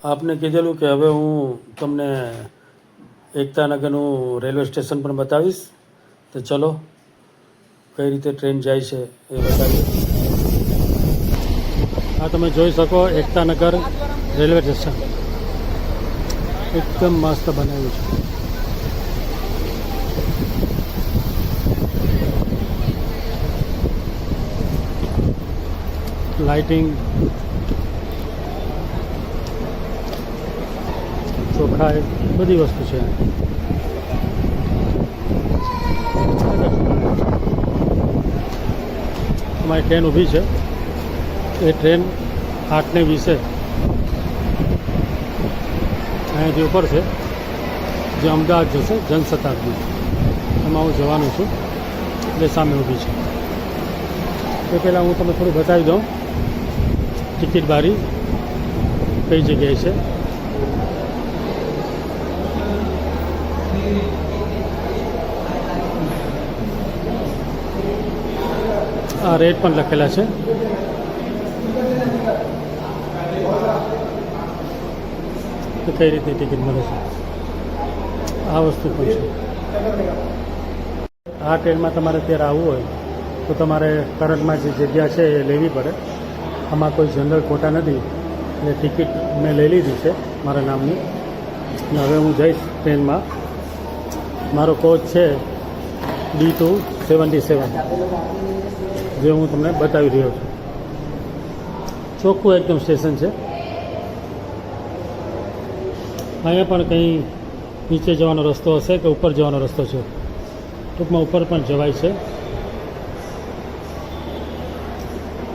આપને કીધેલું કે હવે હું તમને એકતાનગરનું રેલવે સ્ટેશન પણ બતાવીશ. તો ચલો કઈ રીતે ટ્રેન જાય છે એ બતાવીએ. આ તમે જોઈ શકો એકતાનગર રેલવે સ્ટેશન એકદમ મસ્ત બનાવ્યું છે. લાઇટિંગ, ચોખાઈ, બધી વસ્તુ છે. અમારી ટ્રેન ઊભી છે. એ ટ્રેન 8:20 અહીંયાથી ઉપર છે, જે અમદાવાદ જશે જનશતાબ્દી. એમાં હું જવાનું છું, એટલે સામે ઊભી છે. એ પહેલાં હું તમને થોડું બતાવી દઉં ટિકિટ બારી કઈ જગ્યાએ છે. આ રેટ પણ લખેલા છે. તો કઈ રીતની ટિકિટ મળે છે, આ વસ્તુ પણ છે. આ ટ્રેનમાં તમારે અત્યારે આવવું હોય તો તમારે કરંટમાં જે જગ્યા છે એ લેવી પડે. આમાં કોઈ જનરલ કોટા નથી, એટલે ટિકિટ મેં લઈ લીધી છે મારા નામની. અને હવે હું જઈશ ટ્રેનમાં. મારો કોચ છે D277, જે હું તમને બતાવી રહ્યો છું. ચોખ્ખું એકદમ સ્ટેશન છે. અહીંયા પણ કંઈ નીચે જવાનો રસ્તો હશે કે ઉપર જવાનો રસ્તો છે. ટૂંકમાં ઉપર પણ જવાય છે.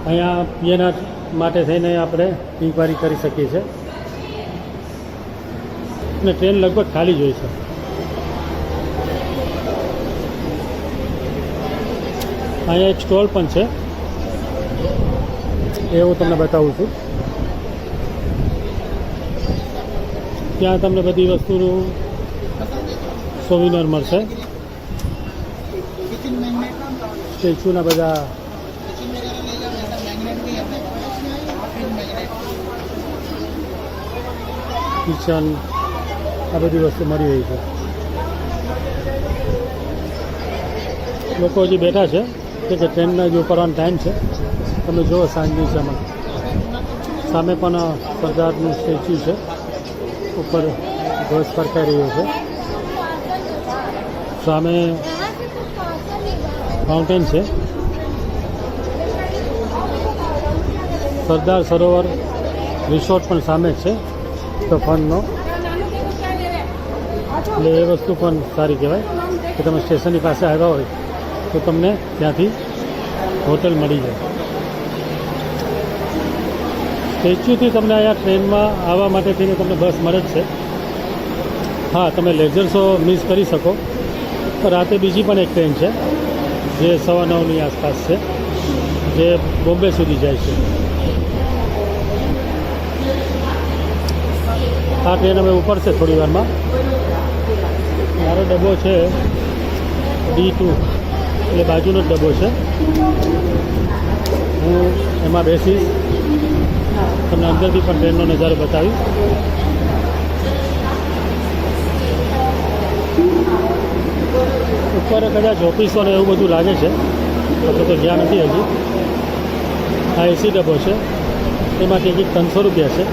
અહીંયા પીએનઆર માટે થઈને આપણે ઇન્ક્વાયરી કરી શકીએ છીએ. અને ટ્રેન લગભગ ખાલી જ હોય છે. અહીંયા એક સ્ટોલ પણ છે, એ હું તમને બતાવું છું. ત્યાં તમને બધી વસ્તુનું સોવિનર મળશે. સ્ટેચ્યુના બધા કિચન, આ બધી વસ્તુ મળી રહી છે. લોકો હજી બેઠા છે કે ટ્રેનના જે ઉપરવાનો ટાઈમ છે. તમે જુઓ સાંજની સમય સામે પણ સરદારનું સ્ટેચ્યુ છે. ઉપર ધ્વજ ફરકાઈ રહ્યો છે. સામે ફાઉન્ટેન છે. સરદાર સરોવર રિસોર્ટ પણ સામે જ છે, તો ફનનો. એટલે એ વસ્તુ પણ સારી કહેવાય કે તમે સ્ટેશનની પાસે આવ્યા હોય તો તમને ત્યાંથી હોટલ મળી જાય. સ્ટેચ્યુથી તમને અહીંયા ટ્રેનમાં આવવા માટે થઈને તમને બસ મળે જ છે. હા, તમે લેઝર શો મિસ કરી શકો. તો રાતે બીજી પણ એક ટ્રેન છે જે 9:15ની આસપાસ છે, જે બોમ્બે સુધી જાય છે. આ ટ્રેન હવે ઉપર છે થોડી વારમાં. મારો ડબ્બો છે D2, એટલે બાજુનો જ ડબ્બો છે. હું એમાં બેસીશ, તમને અંદરથી પણ ટ્રેનનો નજારો બતાવીશ. ઉપર કદાચ ઓફિસો ને એવું બધું લાગે છે, આપણે તો જ્યાં નથી હજી. આ એસી ડબ્બો છે, એમાં ટિકિટ 300 રૂપિયા છે.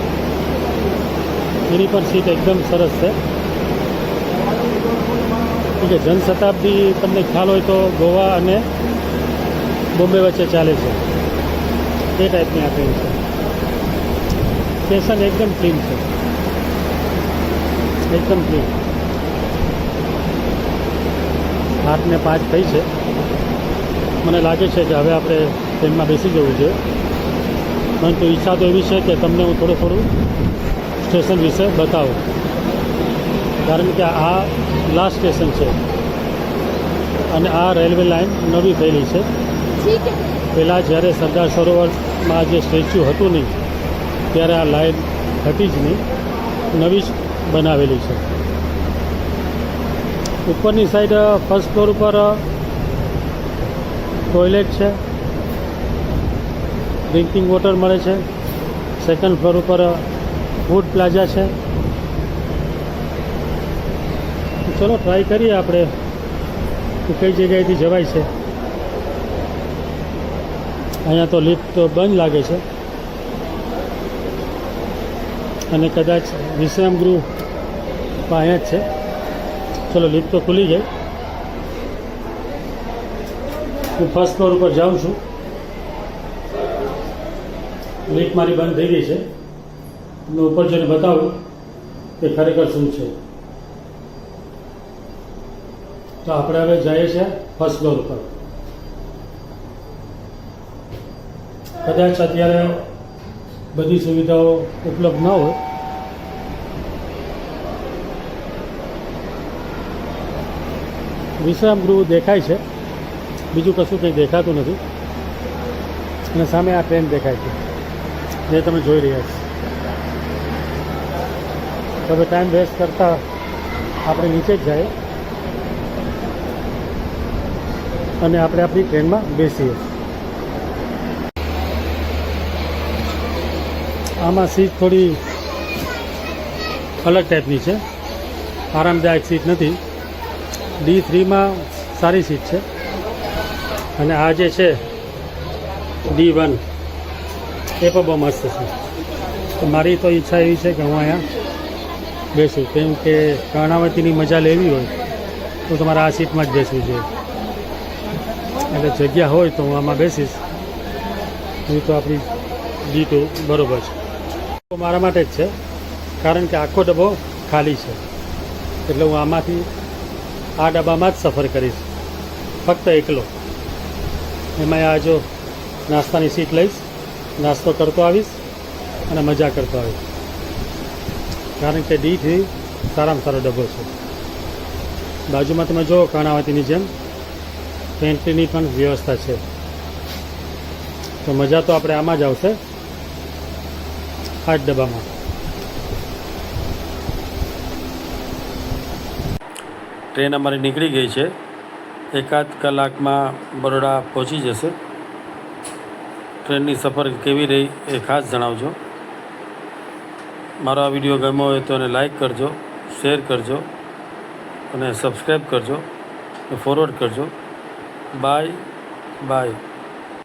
એની પણ સીટ એકદમ સરસ છે. કે જનશતાબ્દી તમને ખ્યાલ હોય તો ગોવા અને બોમ્બે વચ્ચે ચાલે છે, એ ટાઈપની આ ટ્રેન છે. સ્ટેશન એકદમ ક્લીન છે, એકદમ ક્લીન. 8:05 થઈ છે. મને લાગે છે કે હવે આપણે ટ્રેનમાં બેસી જવું જોઈએ. પરંતુ ઈચ્છા તો એવી છે કે તમને હું થોડું સ્ટેશન વિશે બતાવું, કારણ કે આ લાસ્ટ સ્ટેશન છે અને આ રેલવે લાઇન નવી થયેલી છે. પહેલાં જ્યારે સરદાર સરોવરમાં જે સ્ટેચ્યુ હતું નહીં ત્યારે આ લાઇન હતી જ નહીં, નવી જ બનાવેલી છે. ઉપરની સાઈડ ફર્સ્ટ ફ્લોર ઉપર ટોયલેટ છે, ડ્રિંકિંગ વોટર મળે છે. સેકન્ડ ફ્લોર ઉપર ફૂડ પ્લાઝા છે. ચલો ટ્રાય કરીએ આપણે કે કઈ જગ્યાએથી જવાય છે. અહીંયા તો લિફ્ટ તો બંધ લાગે છે અને કદાચ વિશ્રામ ગૃહ પણ અહીંયા જ છે. ચલો લિફ્ટ તો ખુલી ગઈ. હું ફર્સ્ટ ફ્લોર ઉપર જાઉં છું. લિફ્ટ મારી બંધ થઈ ગઈ છે. હું ઉપર જઈને બતાવું કે ખરેખર શું છે. તો આપણે હવે જઈએ છીએ ફર્સ્ટ ફ્લોર ઉપર. કદાચ અત્યારે બધી સુવિધાઓ ઉપલબ્ધ ન હોય. વિશ્રામ ગૃહ દેખાય છે, બીજું કશું કંઈ દેખાતું નથી. અને સામે આ ટ્રેન દેખાય છે જે તમે જોઈ રહ્યા છો. હવે ટાઈમ વેસ્ટ કરતાં આપણે નીચે જ જઈએ અને આપણે આપણી ટ્રેનમાં બેસીએ. આમાં સીટ થોડી અલગ ટાઈપની છે, આરામદાયક સીટ નથી. D3માં સારી સીટ છે અને આ જે છે D1 એ પણ બહુ મસ્ત છે. તો મારી તો ઈચ્છા એવી છે કે હું અહીંયા બેસું, કેમ કે કર્ણાવતીની મજા લેવી હોય તો તમારે આ સીટમાં જ બેસવું જોઈએ. એટલે જગ્યા હોય તો હું આમાં બેસીશ. એ તો આપણી D2 બરાબર છે. તો મારા માટે જ છે, કારણ કે આખો ડબ્બો ખાલી છે. એટલે હું આમાંથી આ ડબ્બામાં જ સફર કરીશ, ફક્ત એકલો. એમાં આ જો નાસ્તાની સીટ લઈશ, નાસ્તો કરતો આવીશ અને મજા કરતો આવીશ. કારણ કે D3 સારામાં સારો ડબ્બો છે. બાજુમાં તમે જુઓ કર્ણાવતીની જેમ પેન્ટ્રીની પણ વ્યવસ્થા છે. તો મજા તો આપણે આમાં જ આવશે, આ જ ડબ્બામાં. ટ્રેન અમારી નીકળી ગઈ છે. એકાદ કલાકમાં બરોડા પહોંચી જશે. ટ્રેનની સફર કેવી રહી એ ખાસ જણાવજો. મારો આ વિડીયો ગમ્યો હોય તો એને લાઈક કરજો, શેર કરજો અને સબસ્ક્રાઈબ કરજો, ફોરવર્ડ કરજો. Bye bye.